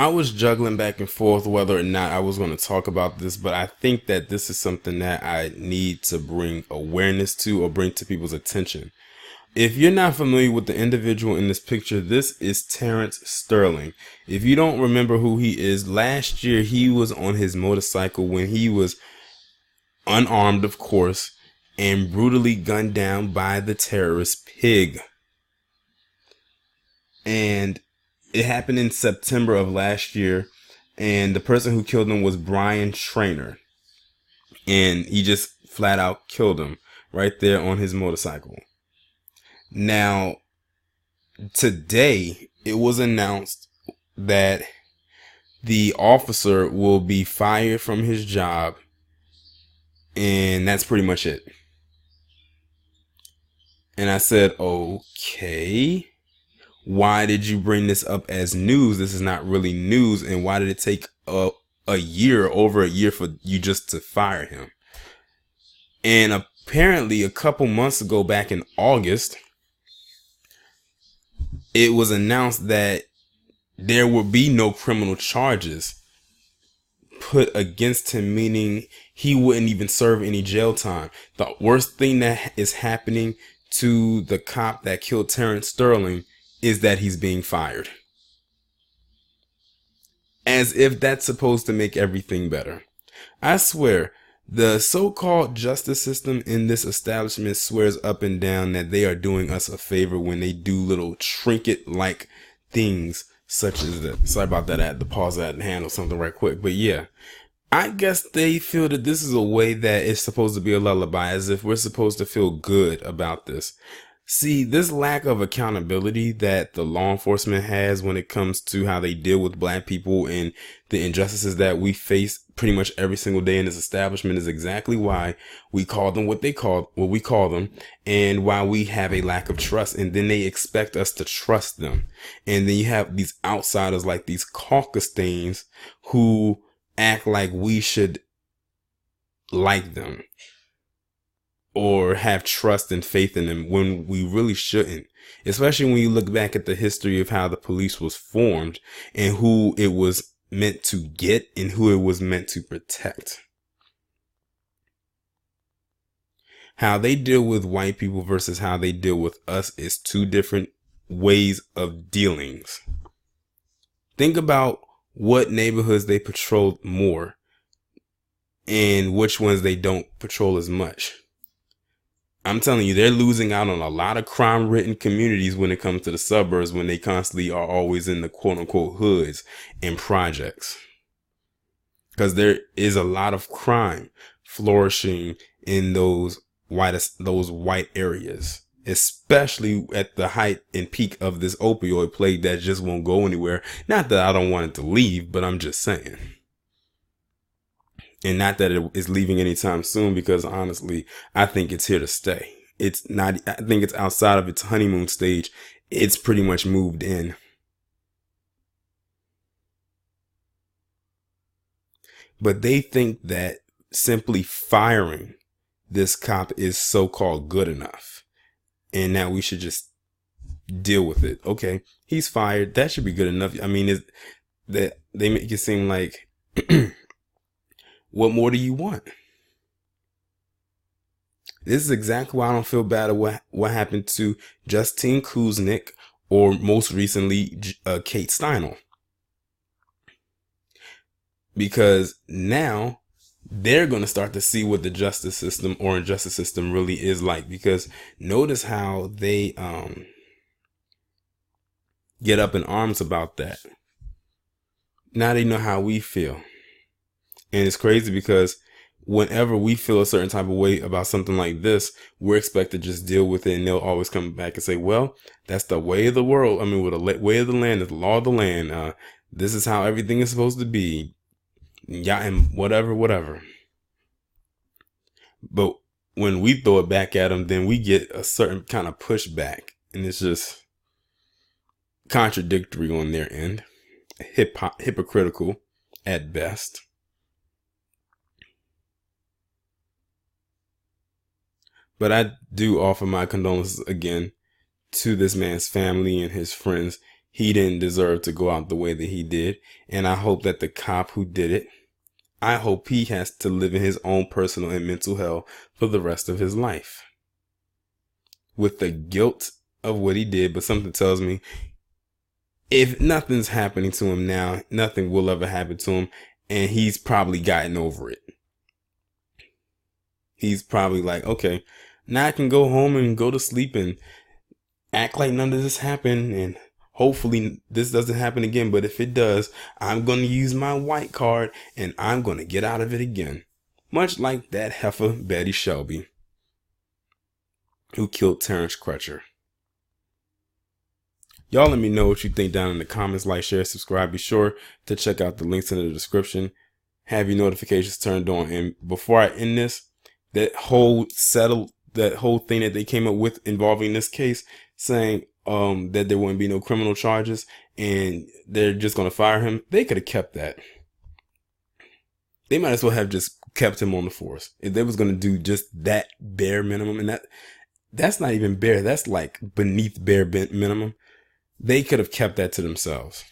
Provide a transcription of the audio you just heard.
I was juggling back and forth whether or not I was going to talk about this, but I think that this is something that I need to bring awareness to or bring to people's attention. If you're not familiar with the individual in this picture, this is Terrence Sterling. If you don't remember who he is, last year he was on his motorcycle when he was unarmed, of course, and brutally gunned down by the terrorist Pig. And it happened in September of last year, and the person who killed him was Brian Trainer, and he just flat out killed him right there on his motorcycle. Now, today it was announced that the officer will be fired from his job, and that's pretty much it. And I said, okay, why did you bring this up as news? This is not really news. And why did it take a year, over a year, for you just to fire him? And apparently a couple months ago, back in August, it was announced that there would be no criminal charges put against him, meaning he wouldn't even serve any jail time. The worst thing that is happening to the cop that killed Terrence Sterling is that he's being fired. As if that's supposed to make everything better. I swear, the so-called justice system in this establishment swears up and down that they are doing us a favor when they do little trinket-like things such as that. Sorry about that. I had to pause that and handle something right quick. But yeah, I guess they feel that this is a way that it's supposed to be a lullaby, as if we're supposed to feel good about this. See, this lack of accountability that the law enforcement has when it comes to how they deal with black people and the injustices that we face pretty much every single day in this establishment is exactly why we call them what we call them, and why we have a lack of trust. And then they expect us to trust them. And then you have these outsiders like these caucus stains who act like we should like them or have trust and faith in them when we really shouldn't. Especially when you look back at the history of how the police was formed and who it was meant to get and who it was meant to protect. How they deal with white people versus how they deal with us is two different ways of dealings. Think about what neighborhoods they patrol more and which ones they don't patrol as much. I'm telling you, they're losing out on a lot of crime-ridden communities when it comes to the suburbs, when they constantly are always in the quote-unquote hoods and projects. Because there is a lot of crime flourishing in those white areas, especially at the height and peak of this opioid plague that just won't go anywhere. Not that I don't want it to leave, but I'm just saying. And not that it is leaving anytime soon, because honestly, I think it's here to stay. It's not, I think it's outside of its honeymoon stage. It's pretty much moved in. But they think that simply firing this cop is so-called good enough. And now we should just deal with it. Okay, he's fired. That should be good enough. I mean, that they make it seem like what more do you want? This is exactly why I don't feel bad at what happened to Justine Kuznick or most recently Kate Steinle. Because now they're going to start to see what the justice system or injustice system really is like. Because notice how they get up in arms about that. Now they know how we feel. And it's crazy because whenever we feel a certain type of way about something like this, we're expected to just deal with it. And they'll always come back and say, well, that's the way of the world. I mean, with the way of the land, is the law of the land. This is how everything is supposed to be. Yeah, and whatever. But when we throw it back at them, then we get a certain kind of pushback. And it's just contradictory on their end. Hypocritical at best. But I do offer my condolences again to this man's family and his friends. he didn't deserve to go out the way that he did. And I hope that the cop who did it, I hope he has to live in his own personal and mental hell for the rest of his life with the guilt of what he did. But something tells me if nothing's happening to him now, nothing will ever happen to him. And he's probably gotten over it. He's probably like, okay, now I can go home and go to sleep and act like none of this happened. And hopefully this doesn't happen again. But if it does, I'm going to use my white card and I'm going to get out of it again. Much like that heifer, Betty Shelby, who killed Terrence Crutcher. Y'all let me know what you think down in the comments. Like, share, subscribe. Be sure to check out the links in the description. Have your notifications turned on. And before I end this, that whole thing that they came up with involving this case, saying that there wouldn't be no criminal charges and they're just going to fire him. They could have kept that. They might as well have just kept him on the force. If they was going to do just that bare minimum, and that's not even bare. That's like beneath bare minimum. They could have kept that to themselves.